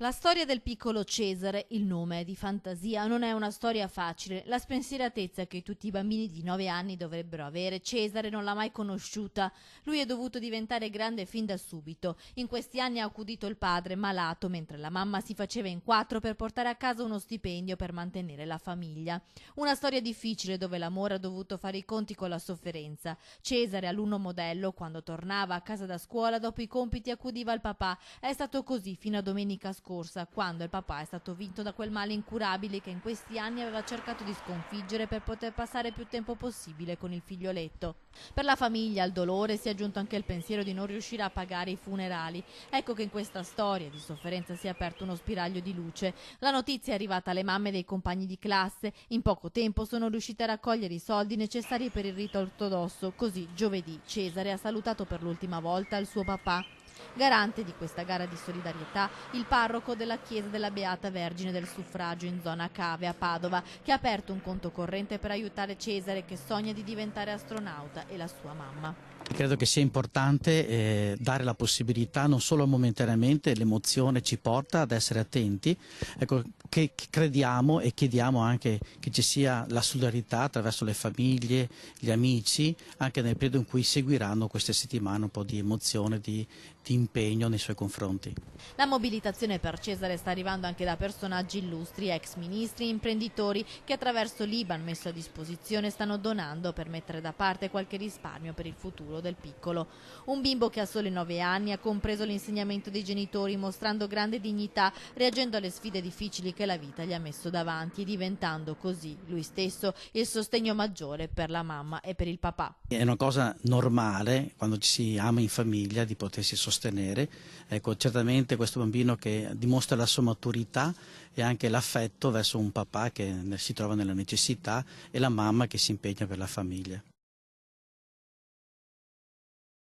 La storia del piccolo Cesare, il nome è di fantasia, non è una storia facile. La spensieratezza che tutti i bambini di 9 anni dovrebbero avere, Cesare non l'ha mai conosciuta. Lui è dovuto diventare grande fin da subito. In questi anni ha accudito il padre, malato, mentre la mamma si faceva in quattro per portare a casa uno stipendio per mantenere la famiglia. Una storia difficile dove l'amore ha dovuto fare i conti con la sofferenza. Cesare, alunno modello, quando tornava a casa da scuola dopo i compiti accudiva il papà. È stato così fino a domenica scorsa, quando il papà è stato vinto da quel male incurabile che in questi anni aveva cercato di sconfiggere per poter passare più tempo possibile con il figlioletto. Per la famiglia al dolore si è aggiunto anche il pensiero di non riuscire a pagare i funerali. Ecco che in questa storia di sofferenza si è aperto uno spiraglio di luce. La notizia è arrivata alle mamme dei compagni di classe. In poco tempo sono riuscite a raccogliere i soldi necessari per il rito ortodosso. Così giovedì Cesare ha salutato per l'ultima volta il suo papà. Garante di questa gara di solidarietà, il parroco della chiesa della Beata Vergine del Suffragio in zona Cave a Padova, che ha aperto un conto corrente per aiutare Cesare che sogna di diventare astronauta e la sua mamma. Credo che sia importante dare la possibilità, non solo momentaneamente, l'emozione ci porta ad essere attenti, ecco, che crediamo e chiediamo anche che ci sia la solidarietà attraverso le famiglie, gli amici, anche nel periodo in cui seguiranno queste settimane un po' di emozione, di impegno nei suoi confronti. La mobilitazione per Cesare sta arrivando anche da personaggi illustri, ex ministri, imprenditori che attraverso l'IBAN messo a disposizione stanno donando per mettere da parte qualche risparmio per il futuro del piccolo. Un bimbo che a soli 9 anni ha compreso l'insegnamento dei genitori mostrando grande dignità, reagendo alle sfide difficili che la vita gli ha messo davanti e diventando così lui stesso il sostegno maggiore per la mamma e per il papà. È una cosa normale quando ci si ama in famiglia di potersi sostenere. Ecco, certamente questo bambino che dimostra la sua maturità e anche l'affetto verso un papà che si trova nella necessità e la mamma che si impegna per la famiglia.